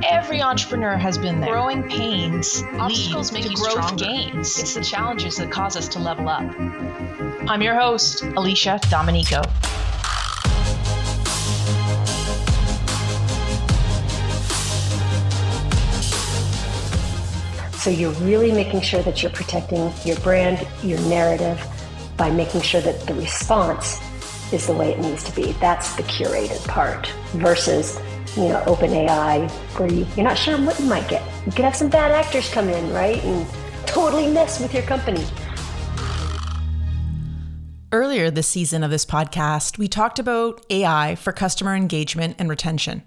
Every entrepreneur has been there. Growing pains, obstacles make you growth gains. It's the challenges that cause us to level up. I'm your host, Alicia Domenico. So you're really making sure that you're protecting your brand, your narrative, by making sure that the response is the way it needs to be. That's the curated part versus, OpenAI, where you're not sure what you might get. You could have some bad actors come in, right, and totally mess with your company. Earlier this season of this podcast, we talked about AI for customer engagement and retention.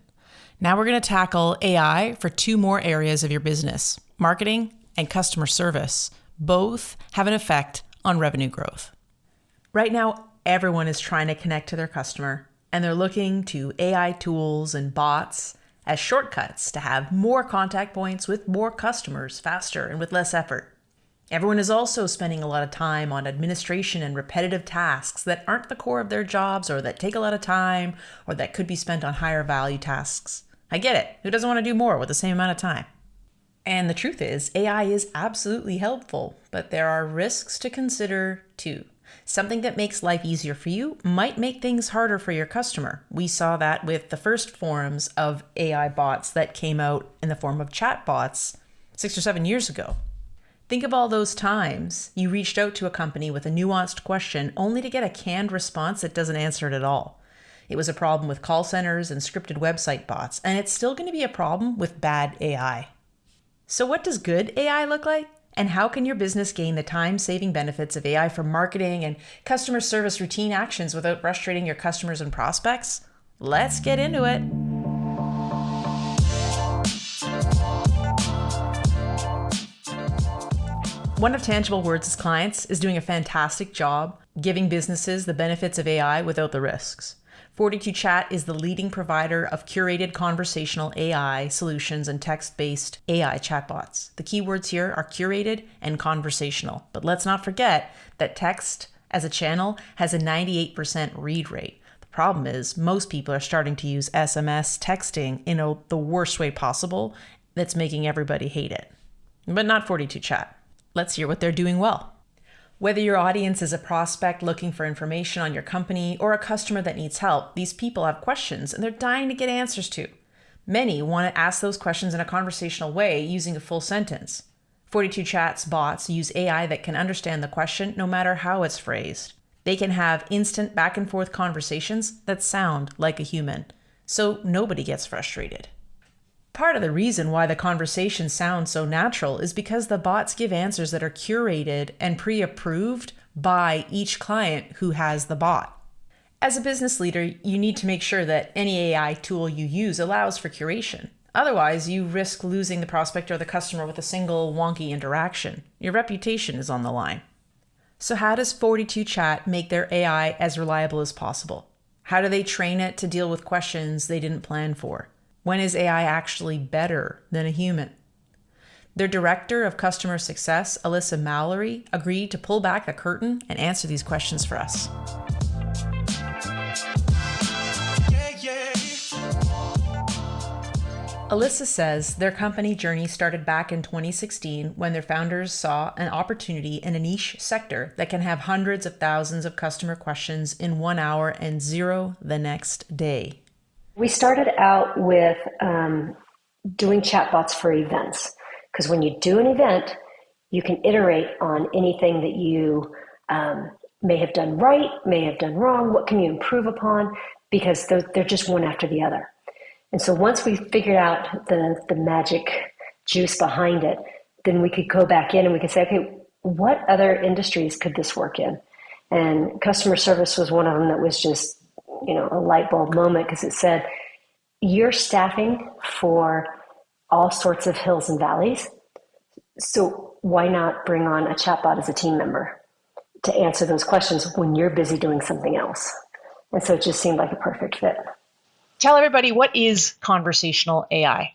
Now we're going to tackle AI for two more areas of your business, marketing and customer service. Both have an effect on revenue growth. Right now, everyone is trying to connect to their customer, and they're looking to AI tools and bots as shortcuts to have more contact points with more customers faster and with less effort. Everyone is also spending a lot of time on administration and repetitive tasks that aren't the core of their jobs or that take a lot of time or that could be spent on higher value tasks. I get it. Who doesn't want to do more with the same amount of time? And the truth is, AI is absolutely helpful, but there are risks to consider too. Something that makes life easier for you might make things harder for your customer. We saw that with the first forms of AI bots that came out in the form of chat bots 6 or 7 years ago. Think of all those times you reached out to a company with a nuanced question only to get a canned response that doesn't answer it at all. It was a problem with call centers and scripted website bots, and it's still going to be a problem with bad AI. So what does good AI look like? And how can your business gain the time-saving benefits of AI for marketing and customer service routine actions without frustrating your customers and prospects? Let's get into it. One of Tangible Words' clients is doing a fantastic job giving businesses the benefits of AI without the risks. 42Chat is the leading provider of curated conversational AI solutions and text-based AI chatbots. The keywords here are curated and conversational. But let's not forget that text as a channel has a 98% read rate. The problem is most people are starting to use SMS texting in the worst way possible that's making everybody hate it. But not 42Chat. Let's hear what they're doing well. Whether your audience is a prospect looking for information on your company or a customer that needs help, these people have questions and they're dying to get answers to. Many want to ask those questions in a conversational way using a full sentence. 42Chat's bots use AI that can understand the question no matter how it's phrased. They can have instant back and forth conversations that sound like a human, so nobody gets frustrated. Part of the reason why the conversation sounds so natural is because the bots give answers that are curated and pre-approved by each client who has the bot. As a business leader, you need to make sure that any AI tool you use allows for curation. Otherwise, you risk losing the prospect or the customer with a single wonky interaction. Your reputation is on the line. So how does 42Chat make their AI as reliable as possible? How do they train it to deal with questions they didn't plan for? When is AI actually better than a human? Their director of customer success, Alyssa Mallory, agreed to pull back the curtain and answer these questions for us. Alyssa says their company journey started back in 2016 when their founders saw an opportunity in a niche sector that can have hundreds of thousands of customer questions in 1 hour and 0 the next day. We started out with doing chatbots for events, because when you do an event, you can iterate on anything that you may have done right, may have done wrong, what can you improve upon, because they're just one after the other. And so once we figured out the magic juice behind it, then we could go back in and we could say, okay, what other industries could this work in? And customer service was one of them that was just a light bulb moment, because it said, you're staffing for all sorts of hills and valleys. So why not bring on a chatbot as a team member to answer those questions when you're busy doing something else? And so it just seemed like a perfect fit. Tell everybody, what is conversational AI?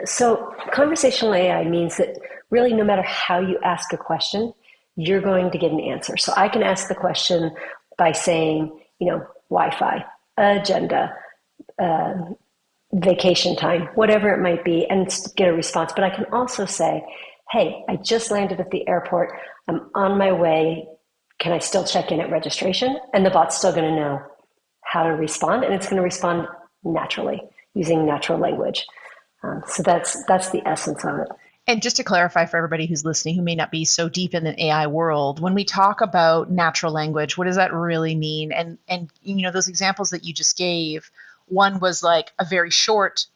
So conversational AI means that really no matter how you ask a question, you're going to get an answer. So I can ask the question by saying, Wi-Fi, agenda, vacation time, whatever it might be, and get a response. But I can also say, hey, I just landed at the airport. I'm on my way. Can I still check in at registration? And the bot's still going to know how to respond, and it's going to respond naturally using natural language. So that's the essence of it. And just to clarify for everybody who's listening who may not be so deep in the AI world, when we talk about natural language, what does that really mean? And those examples that you just gave, one was like a very short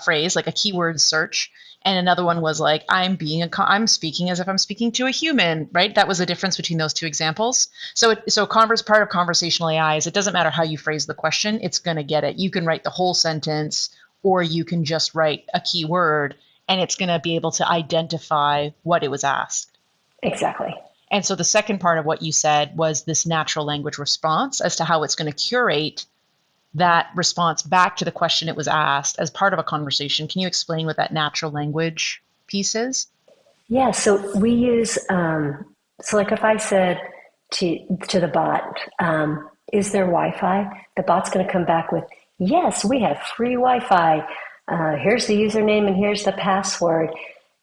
phrase, like a keyword search, and another one was like I'm speaking as if I'm speaking to a human, right? That was the difference between those two examples. So part of conversational AI is it doesn't matter how you phrase the question, it's going to get it. You can write the whole sentence, or you can just write a keyword, and it's going to be able to identify what it was asked. Exactly. And so the second part of what you said was this natural language response as to how it's going to curate that response back to the question it was asked as part of a conversation. Can you explain what that natural language piece is? Yeah, so we use, so like if I said to the bot, is there Wi-Fi? The bot's going to come back with, yes, we have free Wi-Fi. Here's the username and here's the password.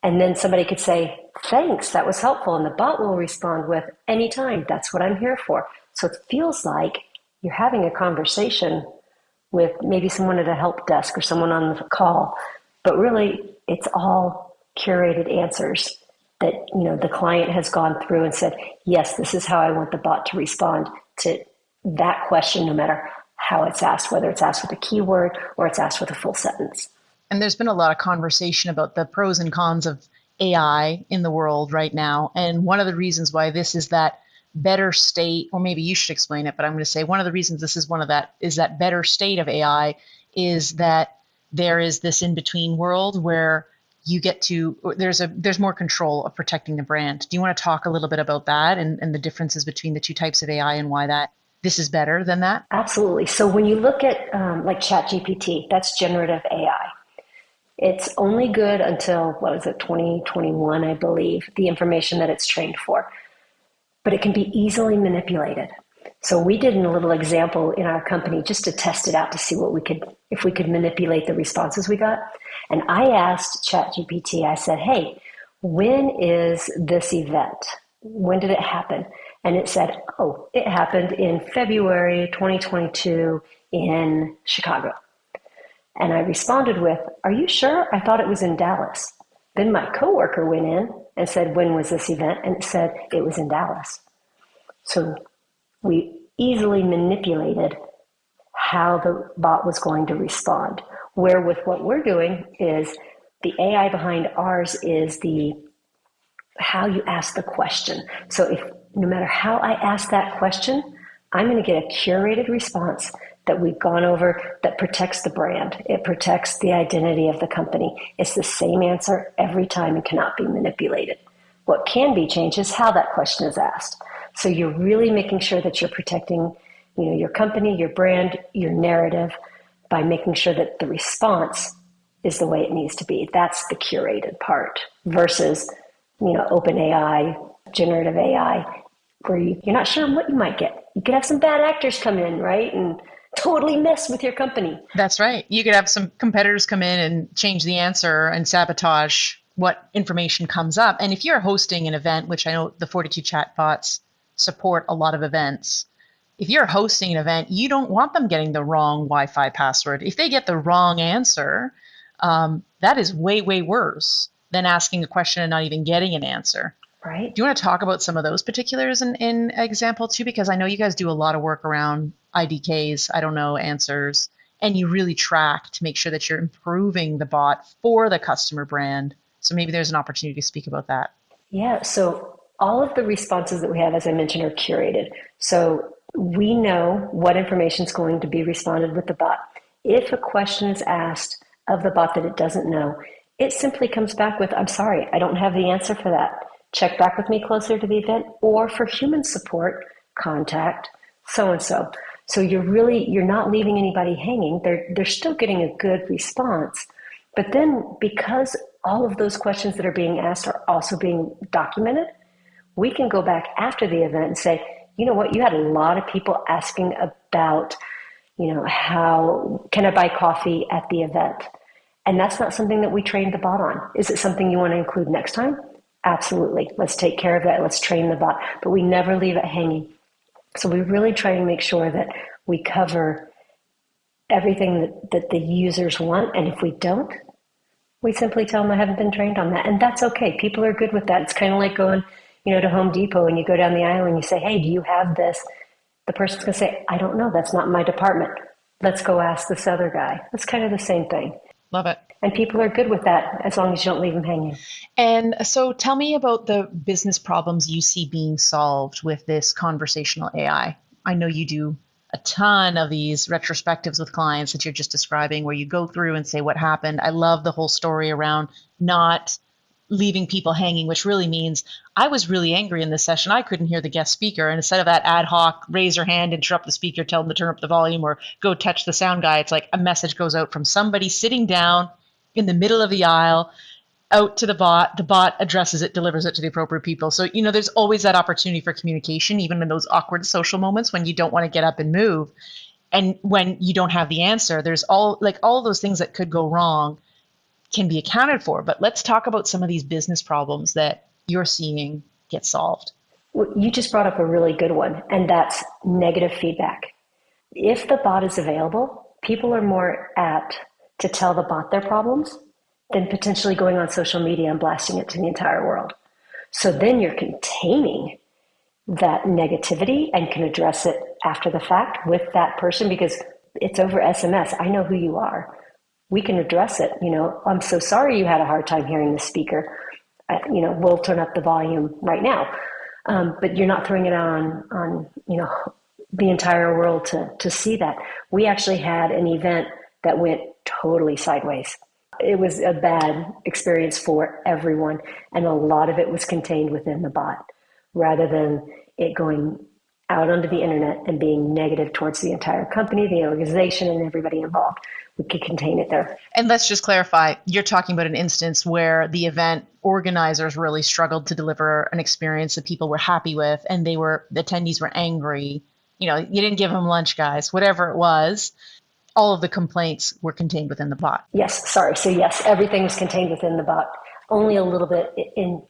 And then somebody could say, thanks, that was helpful. And the bot will respond with, anytime, that's what I'm here for. So it feels like you're having a conversation with maybe someone at a help desk or someone on the call, but really it's all curated answers that the client has gone through and said, yes, this is how I want the bot to respond to that question, no matter how it's asked, whether it's asked with a keyword or it's asked with a full sentence. And there's been a lot of conversation about the pros and cons of AI in the world right now. And one of the reasons why this is that better state, or maybe you should explain it, but I'm going to say one of the reasons this is that better state of AI is that there is this in-between world where you get to, there's more control of protecting the brand. Do you want to talk a little bit about that and the differences between the two types of AI and why this is better than that? Absolutely. So when you look at like ChatGPT, that's generative AI. It's only good until, 2021, I believe, the information that it's trained for. But it can be easily manipulated. So we did a little example in our company just to test it out to see if we could manipulate the responses we got. And I asked ChatGPT, I said, hey, when is this event? When did it happen? And it said, oh, it happened in February 2022 in Chicago. And I responded with, are you sure? I thought it was in Dallas. Then my coworker went in and said, when was this event? And it said it was in Dallas. So we easily manipulated how the bot was going to respond. Where with what we're doing is the AI behind ours is how you ask the question. So no matter how I ask that question, I'm going to get a curated response that we've gone over that protects the brand. It protects the identity of the company. It's the same answer every time and cannot be manipulated. What can be changed is how that question is asked. So you're really making sure that you're protecting, your company, your brand, your narrative by making sure that the response is the way it needs to be. That's the curated part versus, open AI, generative AI, where you're not sure what you might get. You could have some bad actors come in, right? And totally mess with your company. That's right. You could have some competitors come in and change the answer and sabotage what information comes up. And if you're hosting an event, which I know the 42 chatbots support a lot of events, if you're hosting an event, you don't want them getting the wrong Wi-Fi password. If they get the wrong answer, that is way, way worse than asking a question and not even getting an answer. Right. Do you want to talk about some of those particulars in example too? Because I know you guys do a lot of work around IDKs, answers, and you really track to make sure that you're improving the bot for the customer brand. So maybe there's an opportunity to speak about that. Yeah. So all of the responses that we have, as I mentioned, are curated. So we know what information is going to be responded with the bot. If a question is asked of the bot that it doesn't know, it simply comes back with, I'm sorry, I don't have the answer for that. Check back with me closer to the event, or for human support, contact so-and-so. So you're not leaving anybody hanging. They're still getting a good response. But then because all of those questions that are being asked are also being documented, we can go back after the event and say, you know what, you had a lot of people asking about How can I buy coffee at the event? And that's not something that we trained the bot on. Is it something you want to include next time? Absolutely. Let's take care of that. Let's train the bot, but we never leave it hanging. So we really try to make sure that we cover everything that the users want. And if we don't, we simply tell them I haven't been trained on that. And that's okay. People are good with that. It's kind of like going, to Home Depot and you go down the aisle and you say, hey, do you have this? The person's going to say, I don't know. That's not my department. Let's go ask this other guy. That's kind of the same thing. Love it. And people are good with that as long as you don't leave them hanging. And so tell me about the business problems you see being solved with this conversational AI. I know you do a ton of these retrospectives with clients that you're just describing where you go through and say what happened. I love the whole story around not leaving people hanging, which really means I was really angry in this session. I couldn't hear the guest speaker. And instead of that ad hoc, raise your hand, interrupt the speaker, tell them to turn up the volume or go touch the sound guy, it's like a message goes out from somebody sitting down in the middle of the aisle out to the bot addresses it, delivers it to the appropriate people. So, there's always that opportunity for communication, even in those awkward social moments when you don't want to get up and move. And when you don't have the answer, there's all those things that could go wrong can be accounted for. But let's talk about some of these business problems that you're seeing get solved. Well, you just brought up a really good one, and that's negative feedback. If the bot is available, people are more apt to tell the bot their problems than potentially going on social media and blasting it to the entire world. So then you're containing that negativity and can address it after the fact with that person because it's over SMS. I know who you are. We can address it. I'm so sorry you had a hard time hearing the speaker. We'll turn up the volume right now. But you're not throwing it on the entire world to see that. We actually had an event that went totally sideways. It was a bad experience for everyone, and a lot of it was contained within the bot, rather than it going out onto the internet and being negative towards the entire company, the organization, and everybody involved. We could contain it there. And let's just clarify, you're talking about an instance where the event organizers really struggled to deliver an experience that people were happy with, and the attendees were angry. You didn't give them lunch, guys, whatever it was. All of the complaints were contained within the bot. Yes, sorry. So yes, everything was contained within the bot. Only a little bit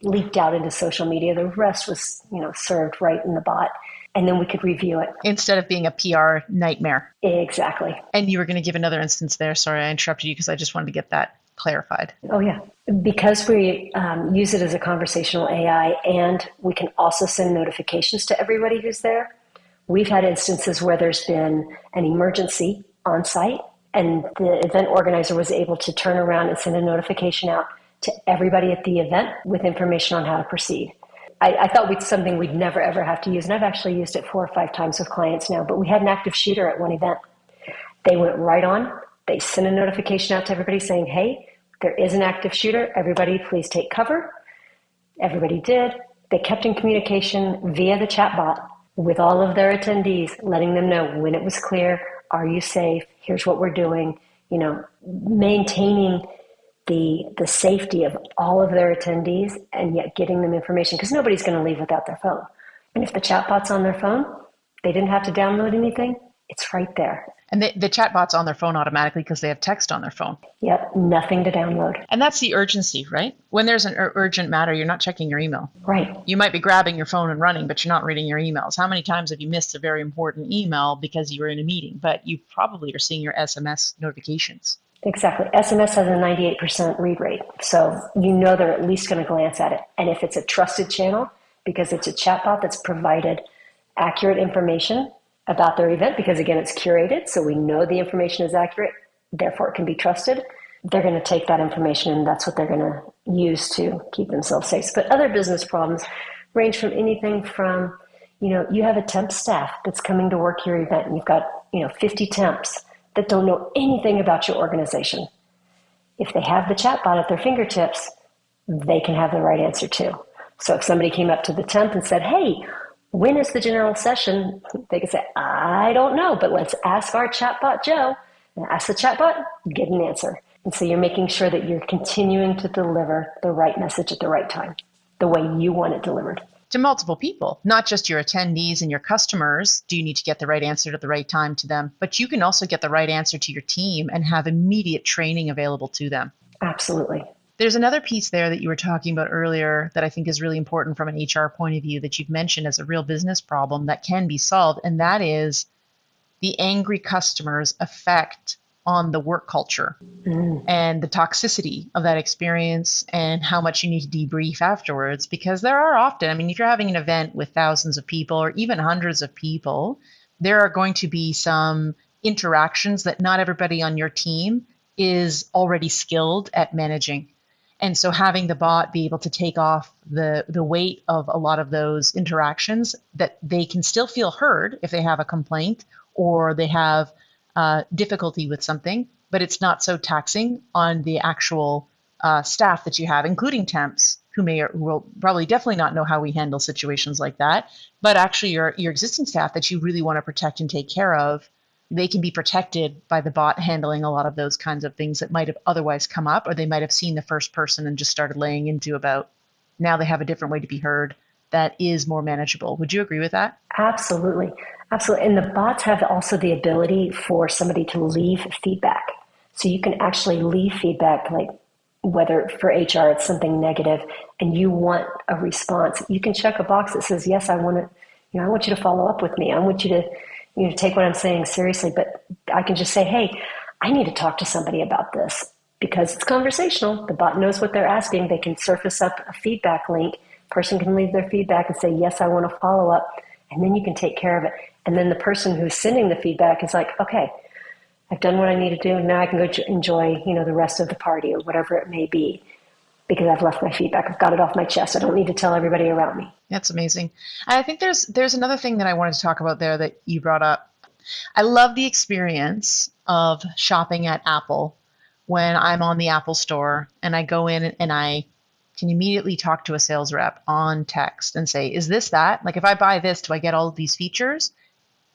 leaked out into social media. The rest was, served right in the bot. And then we could review it. Instead of being a PR nightmare. Exactly. And you were going to give another instance there. Sorry, I interrupted you because I just wanted to get that clarified. Oh, yeah. Because we use it as a conversational AI and we can also send notifications to everybody who's there. We've had instances where there's been an emergency on site and the event organizer was able to turn around and send a notification out to everybody at the event with information on how to proceed. I thought it's something we'd never, ever have to use. And I've actually used it 4 or 5 times with clients now, but we had an active shooter at one event. They went right on. They sent a notification out to everybody saying, hey, there is an active shooter. Everybody, please take cover. Everybody did. They kept in communication via the chatbot with all of their attendees, letting them know when it was clear. Are you safe? Here's what we're doing. Maintaining the safety of all of their attendees and yet getting them information because nobody's going to leave without their phone. And if the chatbot's on their phone, they didn't have to download anything. It's right there. And the chatbot's on their phone automatically because they have text on their phone. Yep, nothing to download. And that's the urgency, right? When there's an urgent matter, you're not checking your email. Right. You might be grabbing your phone and running, but you're not reading your emails. How many times have you missed a very important email because you were in a meeting, but you probably are seeing your SMS notifications? Exactly. SMS has a 98% read rate. So they're at least going to glance at it. And if it's a trusted channel, because it's a chatbot that's provided accurate information about their event, because again, it's curated. So we know the information is accurate, therefore it can be trusted. They're going to take that information and that's what they're going to use to keep themselves safe. But other business problems range from anything from, you have a temp staff that's coming to work your event and you've got, 50 temps that don't know anything about your organization. If they have the chatbot at their fingertips, they can have the right answer too. So if somebody came up to the temp and said, hey, when is the general session? They could say, I don't know, but let's ask our chatbot, Joe. And ask the chatbot, get an answer. And so you're making sure that you're continuing to deliver the right message at the right time, the way you want it delivered. to multiple people, not just your attendees and your customers. Do you need to get the right answer at the right time to them? But you can also get the right answer to your team and have immediate training available to them. Absolutely. There's another piece there that you were talking about earlier that I think is really important from an HR point of view that you've mentioned as a real business problem that can be solved, and that is the angry customers' effect on the work culture and the toxicity of that experience and how much you need to debrief afterwards. Because there are often, I mean, if you're having an event with thousands of people or even hundreds of people, there are going to be some interactions that not everybody on your team is already skilled at managing. And so having the bot be able to take off the weight of a lot of those interactions, that they can still feel heard if they have a complaint or they have difficulty with something, but it's not so taxing on the actual staff that you have, including temps who will probably definitely not know how we handle situations like that. But actually your existing staff that you really want to protect and take care of, they can be protected by the bot handling a lot of those kinds of things that might have otherwise come up, or they might have seen the first person and just started laying into about. Now they have a different way to be heard that is more manageable. Would you agree with that? Absolutely. Absolutely. And the bots have also the ability for somebody to leave feedback. So you can actually leave feedback, like whether for HR it's something negative and you want a response, you can check a box that says, yes, I want you to follow up with me. I want you to take what I'm saying seriously, but I can just say, hey, I need to talk to somebody about this because it's conversational. The bot knows what they're asking. They can surface up a feedback link. Person can leave their feedback and say, yes, I want to follow up. And then you can take care of it. And then the person who's sending the feedback is like, okay, I've done what I need to do. Now I can go enjoy, the rest of the party or whatever it may be, because I've left my feedback. I've got it off my chest. I don't need to tell everybody around me. That's amazing. And I think there's another thing that I wanted to talk about there that you brought up. I love the experience of shopping at Apple when I'm on the Apple store and I go in and I can immediately talk to a sales rep on text and say, is this that? Like if I buy this, do I get all of these features?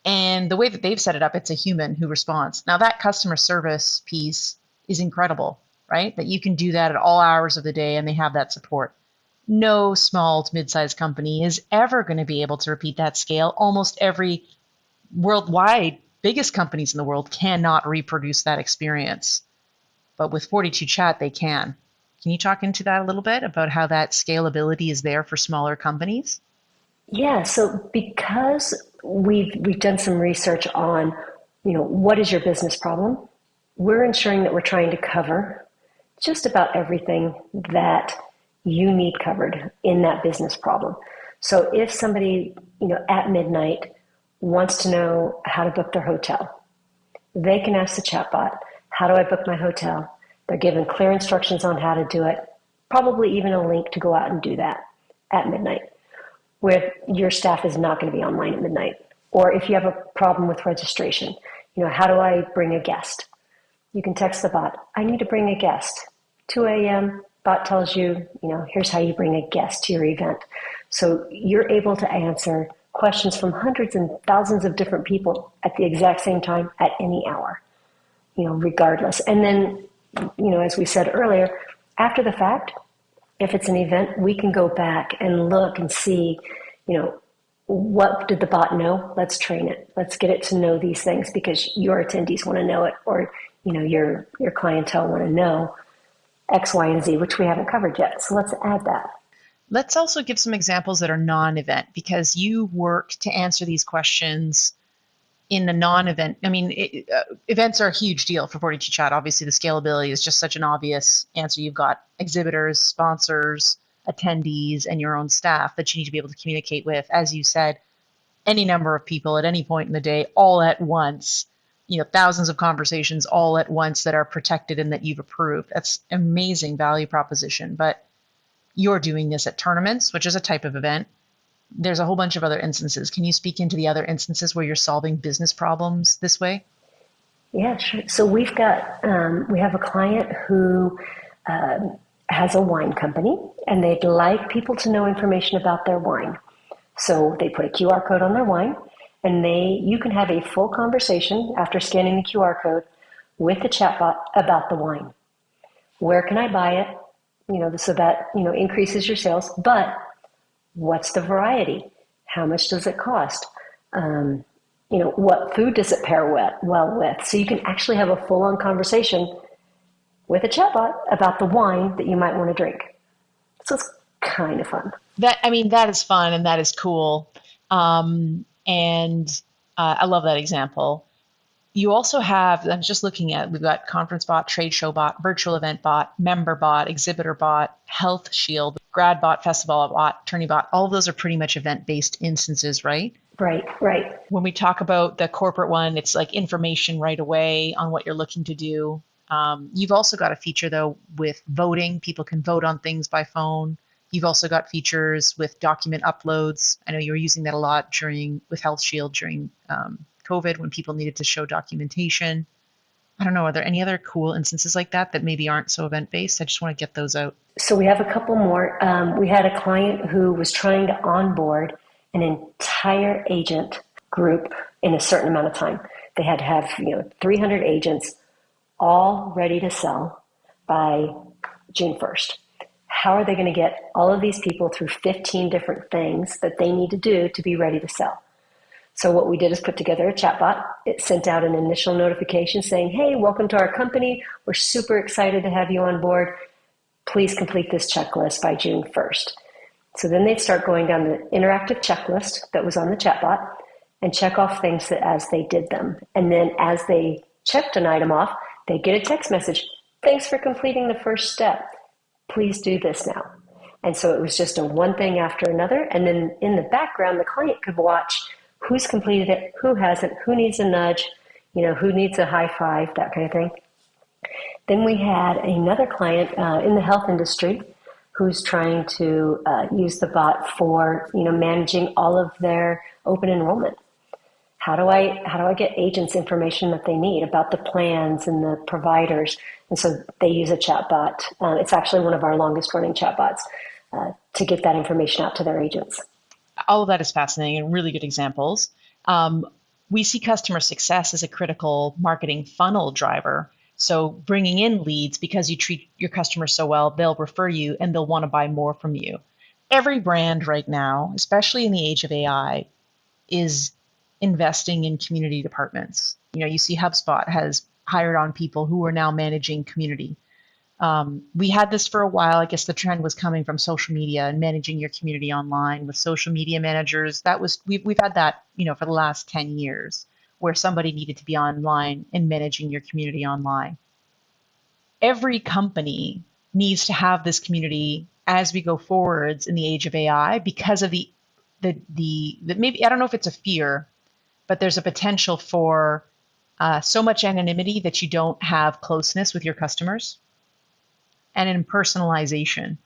And the way that they've set it up, it's a human who responds. Now that customer service piece is incredible, right? That you can do that at all hours of the day and they have that support. No small to mid-sized company is ever going to be able to repeat that scale. Almost every worldwide biggest companies in the world cannot reproduce that experience. But with 42 Chat, they can. Can you talk into that a little bit about how that scalability is there for smaller companies? Yeah, so because we've done some research on, what is your business problem? We're ensuring that we're trying to cover just about everything that you need covered in that business problem. So if somebody, at midnight wants to know how to book their hotel, they can ask the chatbot, how do I book my hotel? They're given clear instructions on how to do it, probably even a link to go out and do that at midnight, where your staff is not going to be online at midnight. Or if you have a problem with registration, how do I bring a guest? You can text the bot, I need to bring a guest. 2 a.m., bot tells you, here's how you bring a guest to your event. So you're able to answer questions from hundreds and thousands of different people at the exact same time at any hour, regardless. And then, as we said earlier, after the fact, if it's an event, we can go back and look and see, what did the bot know? Let's train it. Let's get it to know these things because your attendees want to know it, or, your clientele want to know X, Y, and Z, which we haven't covered yet. So let's add that. Let's also give some examples that are non-event, because you work to answer these questions in the non-event. I mean, events are a huge deal for 42 Chat. Obviously, the scalability is just such an obvious answer. You've got exhibitors, sponsors, attendees, and your own staff that you need to be able to communicate with, as you said, any number of people at any point in the day, all at once. Thousands of conversations all at once that are protected and that you've approved. That's amazing value proposition. But you're doing this at tournaments, which is a type of event. There's a whole bunch of other instances. Can you speak into the other instances where you're solving business problems this way? Yeah, sure. So we have a client who has a wine company, and they'd like people to know information about their wine. So they put a QR code on their wine, and you can have a full conversation after scanning the QR code with the chatbot about the wine. Where can I buy it? So that, increases your sales. But What's the variety? How much does it cost? What food does it pair well with? So you can actually have a full-on conversation with a chatbot about the wine that you might want to drink. So it's kind of fun. That is fun and that is cool. And I love that example. You also have, I'm just looking at, we've got conference bot, trade show bot, virtual event bot, member bot, exhibitor bot, health shield, grad bot, festival bot, attorney bot. All of those are pretty much event-based instances, right? Right. When we talk about the corporate one, it's like information right away on what you're looking to do. You've also got a feature though with voting. People can vote on things by phone. You've also got features with document uploads. I know you were using that a lot with Health Shield during COVID when people needed to show documentation. I don't know, are there any other cool instances like that maybe aren't so event-based? I just want to get those out. So we have a couple more. We had a client who was trying to onboard an entire agent group in a certain amount of time. They had to have 300 agents all ready to sell by June 1st. How are they going to get all of these people through 15 different things that they need to do to be ready to sell? So what we did is put together a chatbot. It sent out an initial notification saying, hey, welcome to our company. We're super excited to have you on board. Please complete this checklist by June 1st. So then they'd start going down the interactive checklist that was on the chatbot and check off things as they did them. And then as they checked an item off, they'd get a text message. Thanks for completing the first step. Please do this now. And so it was just a one thing after another. And then in the background, the client could watch who's completed it, who hasn't, who needs a nudge, who needs a high five, that kind of thing. Then we had another client in the health industry who's trying to use the bot for managing all of their open enrollment. How do I get agents information that they need about the plans and the providers? And so they use a chatbot. It's actually one of our longest running chatbots to get that information out to their agents. All of that is fascinating and really good examples. We see customer success as a critical marketing funnel driver. So bringing in leads, because you treat your customers so well, they'll refer you and they'll want to buy more from you. Every brand right now, especially in the age of AI, is investing in community departments. You see HubSpot has hired on people who are now managing community. We had this for a while. I guess the trend was coming from social media and managing your community online with social media managers. We've had that, for the last 10 years, where somebody needed to be online and managing your community online. Every company needs to have this community as we go forwards in the age of AI because of the maybe, I don't know if it's a fear, but there's a potential for so much anonymity that you don't have closeness with your customers and impersonalization.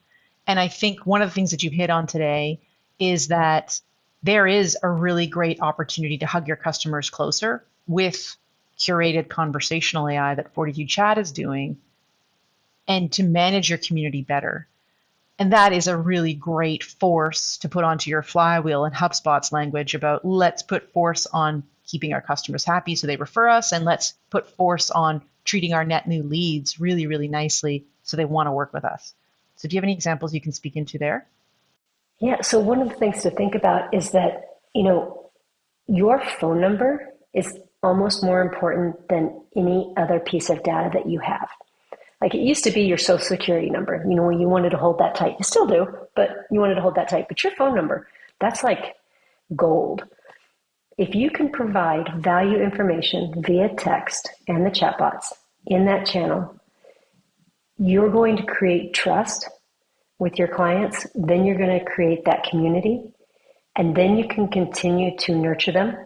And I think one of the things that you've hit on today is that there is a really great opportunity to hug your customers closer with curated conversational AI that 42 Chat is doing, and to manage your community better. And that is a really great force to put onto your flywheel in HubSpot's language about let's put force on keeping our customers happy so they refer us, and let's put force on treating our net new leads really, really nicely so they want to work with us. So do you have any examples you can speak into there? Yeah, so one of the things to think about is that, your phone number is almost more important than any other piece of data that you have. Like it used to be your social security number, when you wanted to hold that tight. You still do, but you wanted to hold that tight. But your phone number, that's like gold. If you can provide value information via text and the chatbots in that channel, you're going to create trust with your clients. Then you're going to create that community, and then you can continue to nurture them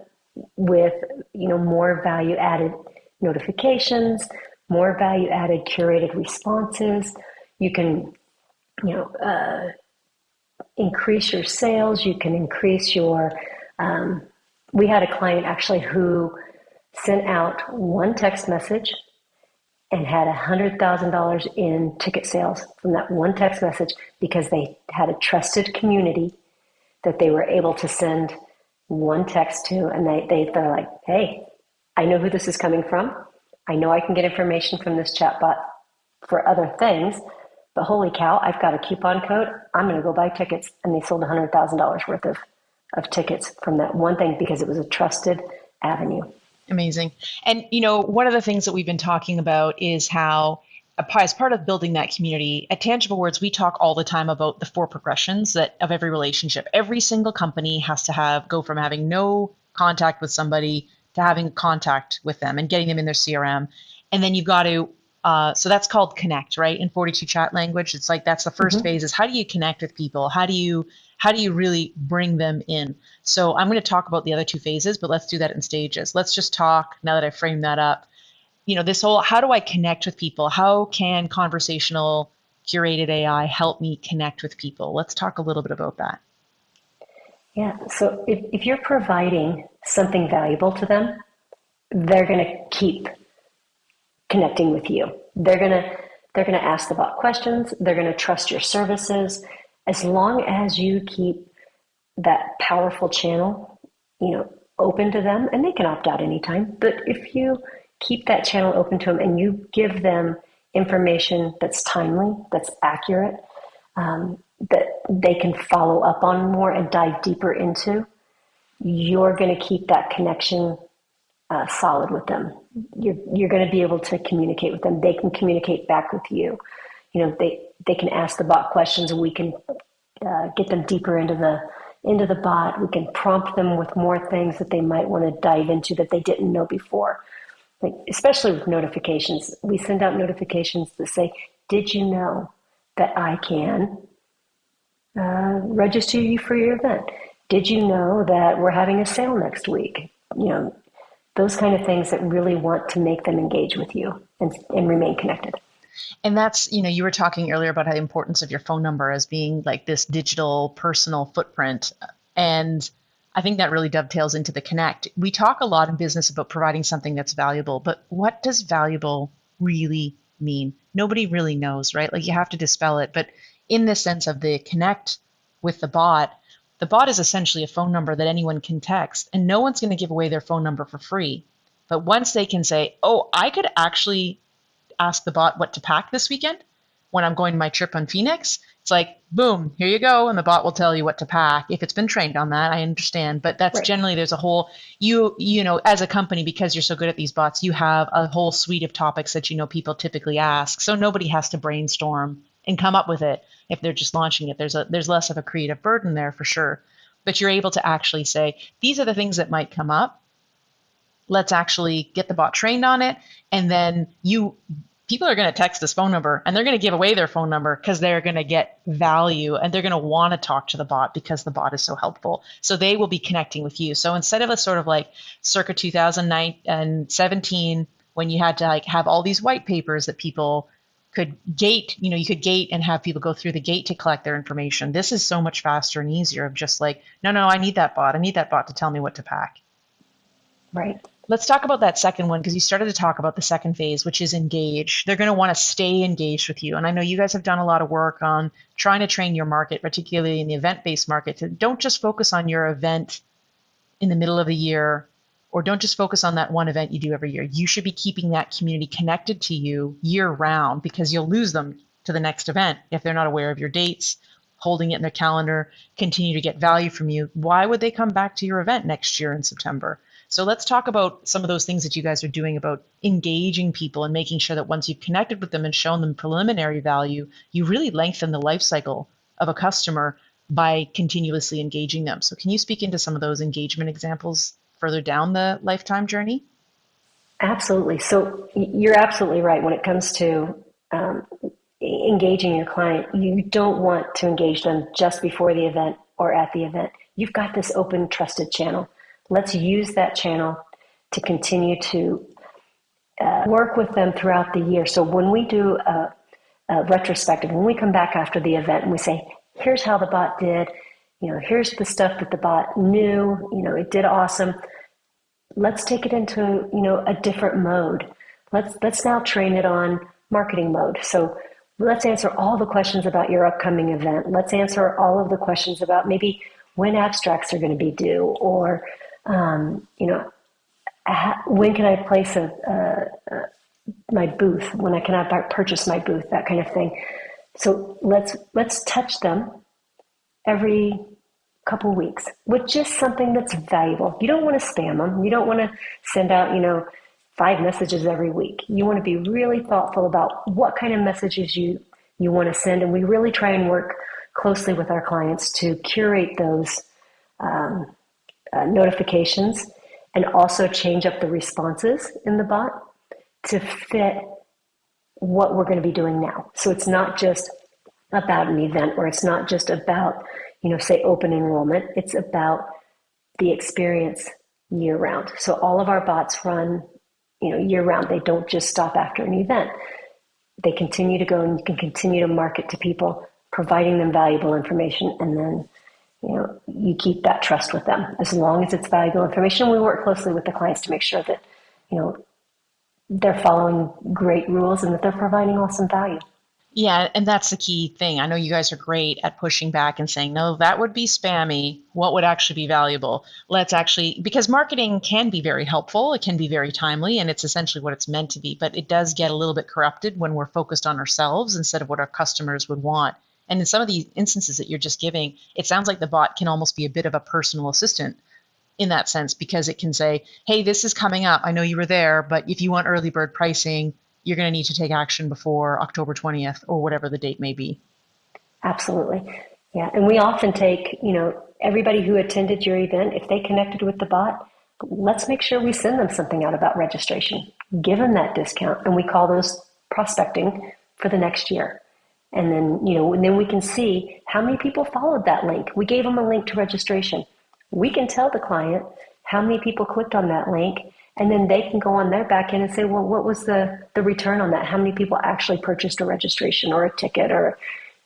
with more value added notifications, more value added curated responses. You can increase your sales. You can increase your we had a client actually who sent out one text message and had $100,000 in ticket sales from that one text message because they had a trusted community that they were able to send one text to. And they're like, hey, I know who this is coming from. I know I can get information from this chatbot for other things. but holy cow, I've got a coupon code. I'm going to go buy tickets. And they sold $100,000 worth of tickets from that one thing because it was a trusted avenue. Amazing. And, one of the things that we've been talking about is how, as part of building that community, at Tangible Words, we talk all the time about the 4 progressions of every relationship. Every single company has to go from having no contact with somebody to having contact with them and getting them in their CRM. And then you've got to, so that's called connect, right? In 42 chat language, it's like, that's the first phase, is how do you connect with people? How do you really bring them in? So I'm going to talk about the other 2 phases, but let's do that in stages. Let's just talk, now that I've framed that up, this whole, how do I connect with people? How can conversational curated AI help me connect with people? Let's talk a little bit about that. Yeah. So if you're providing something valuable to them, they're going to keep connecting with you. They're going to ask the bot questions. They're going to trust your services. As long as you keep that powerful channel, open to them, and they can opt out anytime. But if you keep that channel open to them and you give them information that's timely, that's accurate, that they can follow up on more and dive deeper into, you're going to keep that connection solid with them. You're going to be able to communicate with them. They can communicate back with you. They can ask the bot questions, and we can get them deeper into the bot. We can prompt them with more things that they might want to dive into that they didn't know before. Like, especially with notifications, we send out notifications that say, "Did you know that I can register you for your event? Did you know that we're having a sale next week?" Those kind of things that really want to make them engage with you and remain connected. And that's, you were talking earlier about the importance of your phone number as being like this digital personal footprint. And I think that really dovetails into the connect. We talk a lot in business about providing something that's valuable, but what does valuable really mean? Nobody really knows, right? Like, you have to dispel it. But in the sense of the connect with the bot is essentially a phone number that anyone can text, and no one's going to give away their phone number for free. But once they can say, oh, I could actually ask the bot what to pack this weekend when I'm going to my trip on Phoenix, it's like, boom, here you go. And the bot will tell you what to pack. If it's been trained on that, I understand. But that's Right. Generally, there's a whole, as a company, because you're so good at these bots, you have a whole suite of topics that people typically ask. So nobody has to brainstorm and come up with it. If they're just launching it, there's less of a creative burden there for sure. But you're able to actually say, these are the things that might come up. Let's actually get the bot trained on it. And then people are going to text this phone number, and they're going to give away their phone number because they're going to get value, and they're going to want to talk to the bot because the bot is so helpful. So they will be connecting with you. So instead of a sort of like circa 2009 and 17, when you had to like have all these white papers that people could gate, you could gate and have people go through the gate to collect their information. This is so much faster and easier of just like, no, I need that bot. I need that bot to tell me what to pack. Right. Let's talk about that second one, because you started to talk about the second phase, which is engage. They're going to want to stay engaged with you. And I know you guys have done a lot of work on trying to train your market, particularly in the event-based market, to don't just focus on your event in the middle of the year, or don't just focus on that one event you do every year. You should be keeping that community connected to you year round, because you'll lose them to the next event if they're not aware of your dates, holding it in their calendar, continue to get value from you. Why would they come back to your event next year in September? So let's talk about some of those things that you guys are doing about engaging people and making sure that once you've connected with them and shown them preliminary value, you really lengthen the life cycle of a customer by continuously engaging them. So can you speak into some of those engagement examples further down the lifetime journey? Absolutely. So you're absolutely right. When it comes to engaging your client, you don't want to engage them just before the event or at the event. You've got this open, trusted channel. Let's use that channel to continue to work with them throughout the year. So when we do a retrospective, when we come back after the event and we say, here's how the bot did, here's the stuff that the bot knew, it did awesome. Let's take it into, a different mode. Let's now train it on marketing mode. So let's answer all the questions about your upcoming event. Let's answer all of the questions about maybe when abstracts are going to be due, or when can I place my booth? When can I purchase my booth? That kind of thing. So let's touch them every couple weeks with just something that's valuable. You don't want to spam them. You don't want to send out, 5 messages every week. You want to be really thoughtful about what kind of messages you want to send. And we really try and work closely with our clients to curate those notifications and also change up the responses in the bot to fit what we're going to be doing now. So it's not just about an event, or it's not just about, say open enrollment. It's about the experience year round. So all of our bots run, year round. They don't just stop after an event. They continue to go, and you can continue to market to people, providing them valuable information, and then you keep that trust with them as long as it's valuable information. We work closely with the clients to make sure that they're following great rules and that they're providing awesome value. Yeah, and that's the key thing. I know you guys are great at pushing back and saying, no, that would be spammy. What would actually be valuable? Let's actually, because marketing can be very helpful, it can be very timely, and it's essentially what it's meant to be. But it does get a little bit corrupted when we're focused on ourselves instead of what our customers would want. And in some of the instances that you're just giving, it sounds like the bot can almost be a bit of a personal assistant in that sense, because it can say, hey, this is coming up. I know you were there, but if you want early bird pricing, you're going to need to take action before October 20th or whatever the date may be. Absolutely. Yeah. And we often take, everybody who attended your event, if they connected with the bot, let's make sure we send them something out about registration, give them that discount. And we call those prospecting for the next year. And then, and then we can see how many people followed that link. We gave them a link to registration. We can tell the client how many people clicked on that link, and then they can go on their back end and say, well, what was the return on that? How many people actually purchased a registration or a ticket or,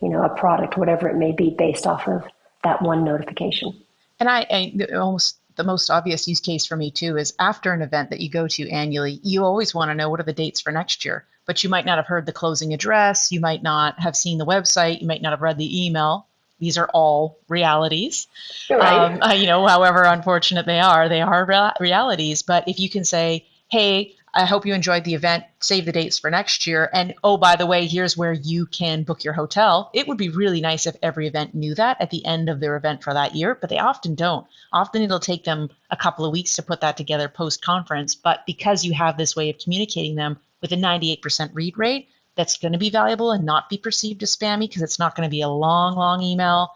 a product, whatever it may be, based off of that one notification. And I almost the most obvious use case for me too is after an event that you go to annually, you always want to know what are the dates for next year, but you might not have heard the closing address. You might not have seen the website. You might not have read the email. These are all realities. Right. However unfortunate they are realities. But if you can say, hey, I hope you enjoyed the event, save the dates for next year. And oh, by the way, here's where you can book your hotel. It would be really nice if every event knew that at the end of their event for that year, but they often don't. Often it'll take them a couple of weeks to put that together post-conference. But because you have this way of communicating them with a 98% read rate, that's going to be valuable and not be perceived as spammy, because it's not going to be a long, long email.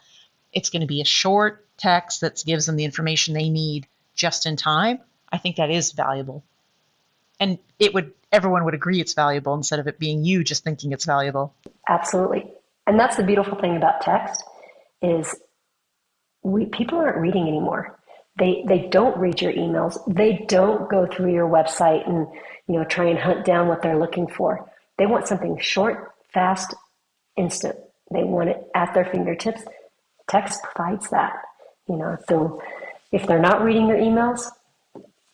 It's going to be a short text that gives them the information they need just in time. I think that is valuable. And everyone would agree it's valuable instead of it being you just thinking it's valuable. Absolutely. And that's the beautiful thing about text is people aren't reading anymore. They don't read your emails. They don't go through your website and try and hunt down what they're looking for. They want something short, fast, instant. They want it at their fingertips. Text provides that. So if they're not reading your emails,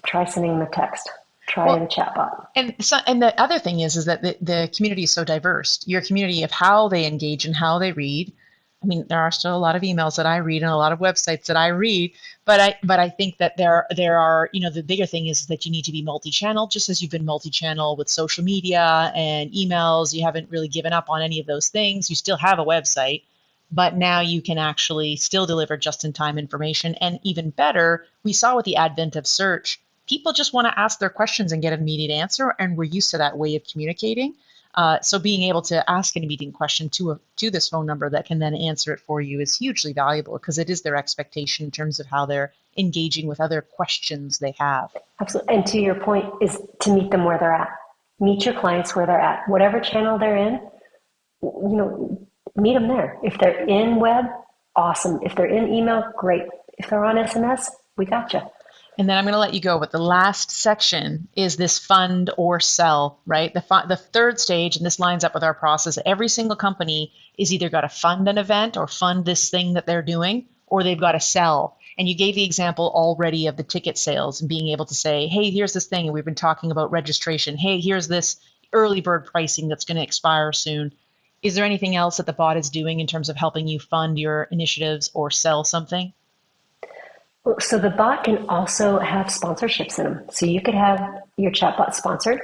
try sending them a text. Try the chatbot. And the other thing is that the community is so diverse. Your community of how they engage and how they read. I mean, there are still a lot of emails that I read and a lot of websites that I read, but I think that there are, the bigger thing is that you need to be multi-channel, just as you've been multi-channel with social media and emails. You haven't really given up on any of those things. You still have a website, but now you can actually still deliver just-in-time information. And even better, we saw with the advent of search, people just want to ask their questions and get an immediate answer, and we're used to that way of communicating. So being able to ask an immediate question to this phone number that can then answer it for you is hugely valuable, because it is their expectation in terms of how they're engaging with other questions they have. Absolutely. And to your point is to meet them where they're at. Meet your clients where they're at. Whatever channel they're in, meet them there. If they're in web, awesome. If they're in email, great. If they're on SMS, we gotcha. And then I'm going to let you go. But the last section is this fund or sell, right? The third stage, and this lines up with our process. Every single company is either got to fund an event or fund this thing that they're doing, or they've got to sell. And you gave the example already of the ticket sales and being able to say, hey, here's this thing. And we've been talking about registration. Hey, here's this early bird pricing that's going to expire soon. Is there anything else that the bot is doing in terms of helping you fund your initiatives or sell something? So the bot can also have sponsorships in them. So you could have your chatbot sponsored,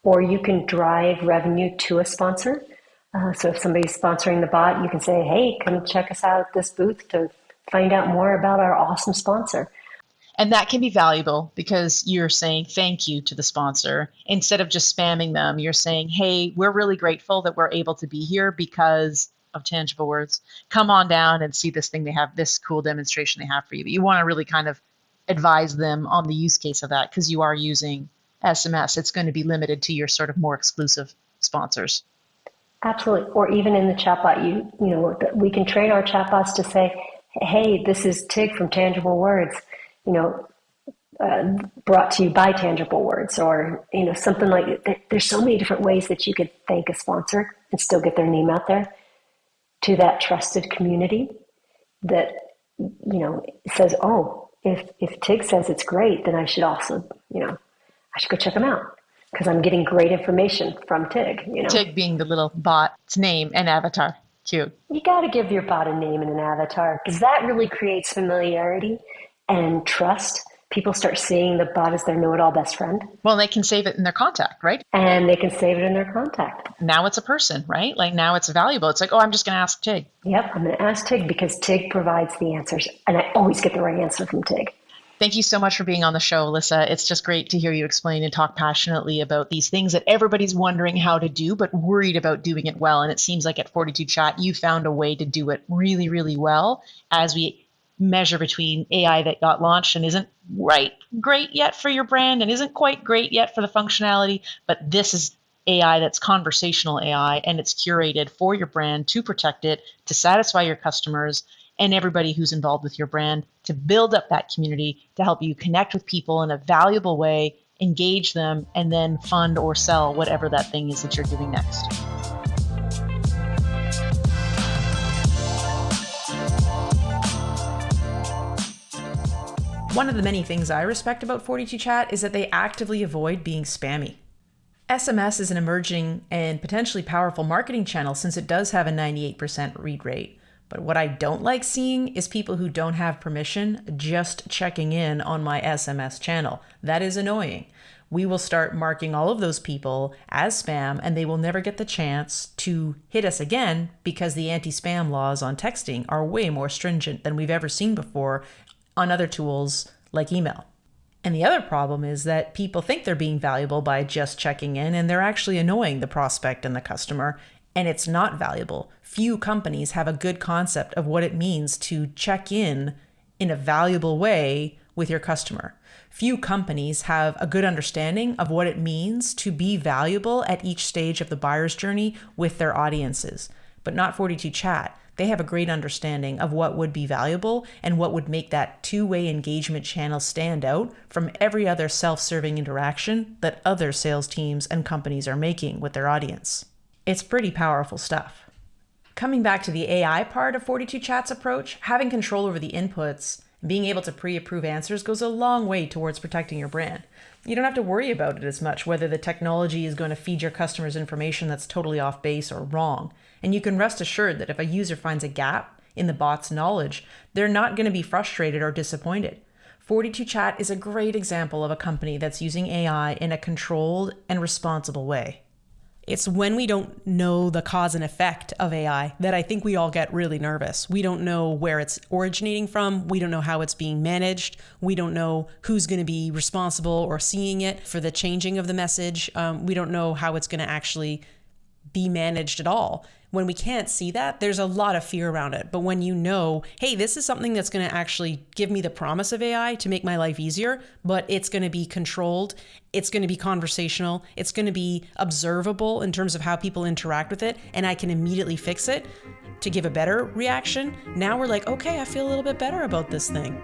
or you can drive revenue to a sponsor. So if somebody's sponsoring the bot, you can say, hey, come check us out at this booth to find out more about our awesome sponsor. And that can be valuable because you're saying thank you to the sponsor. Instead of just spamming them, you're saying, hey, we're really grateful that we're able to be here because of Tangible Words. Come on down and see this thing they have, this cool demonstration they have for you. But you want to really kind of advise them on the use case of that because you are using SMS. It's going to be limited to your sort of more exclusive sponsors. Absolutely. Or even in the chatbot, we can train our chatbots to say, hey, this is Tig from Tangible Words, brought to you by Tangible Words, or, something like that. There's so many different ways that you could thank a sponsor and still get their name out there to that trusted community that, says, oh, if Tig says it's great, then I should also, I should go check them out because I'm getting great information from Tig. Tig being the little bot's name and avatar. Cute. You got to give your bot a name and an avatar because that really creates familiarity and trust. People start seeing the bot as their know-it-all best friend. Well, they can save it in their contact, right? And they can save it in their contact. Now it's a person, right? Like now it's valuable. It's like, oh, I'm just going to ask Tig. Yep, I'm going to ask Tig because Tig provides the answers. And I always get the right answer from Tig. Thank you so much for being on the show, Alyssa. It's just great to hear you explain and talk passionately about these things that everybody's wondering how to do, but worried about doing it well. And it seems like at 42 Chat, you found a way to do it really, really well as we measure between AI that got launched and isn't great yet for your brand and isn't quite great yet for the functionality, but this is AI that's conversational AI and it's curated for your brand to protect it, to satisfy your customers and everybody who's involved with your brand, to build up that community, to help you connect with people in a valuable way, engage them, and then fund or sell whatever that thing is that you're doing next. One of the many things I respect about 42 Chat is that they actively avoid being spammy. SMS is an emerging and potentially powerful marketing channel since it does have a 98% read rate. But what I don't like seeing is people who don't have permission just checking in on my SMS channel. That is annoying. We will start marking all of those people as spam and they will never get the chance to hit us again because the anti-spam laws on texting are way more stringent than we've ever seen before on other tools like email. And the other problem is that people think they're being valuable by just checking in and they're actually annoying the prospect and the customer. And it's not valuable. Few companies have a good concept of what it means to check in a valuable way with your customer. Few companies have a good understanding of what it means to be valuable at each stage of the buyer's journey with their audiences, but not 42 Chat. They have a great understanding of what would be valuable and what would make that two-way engagement channel stand out from every other self-serving interaction that other sales teams and companies are making with their audience. It's pretty powerful stuff. Coming back to the AI part of 42 Chat's approach, having control over the inputs and being able to pre-approve answers goes a long way towards protecting your brand. You don't have to worry about it as much, whether the technology is going to feed your customers information that's totally off base or wrong. And you can rest assured that if a user finds a gap in the bot's knowledge, they're not going to be frustrated or disappointed. 42 Chat is a great example of a company that's using AI in a controlled and responsible way. It's when we don't know the cause and effect of AI that I think we all get really nervous. We don't know where it's originating from. We don't know how it's being managed. We don't know who's going to be responsible or seeing it for the changing of the message. We don't know how it's going to actually be managed at all. When we can't see that, there's a lot of fear around it. But when you know, hey, this is something that's going to actually give me the promise of AI to make my life easier, but it's going to be controlled, it's going to be conversational, it's going to be observable in terms of how people interact with it, and I can immediately fix it to give a better reaction. Now we're like, okay, I feel a little bit better about this thing.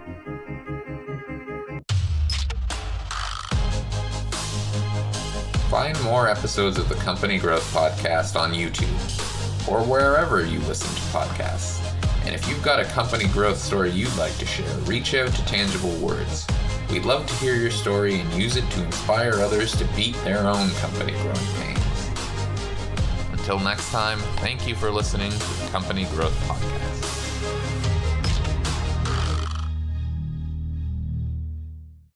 Find more episodes of the Company Growth Podcast on YouTube or wherever you listen to podcasts. And if you've got a company growth story you'd like to share, reach out to Tangible Words. We'd love to hear your story and use it to inspire others to beat their own company growing pains. Until next time, thank you for listening to the Company Growth Podcast.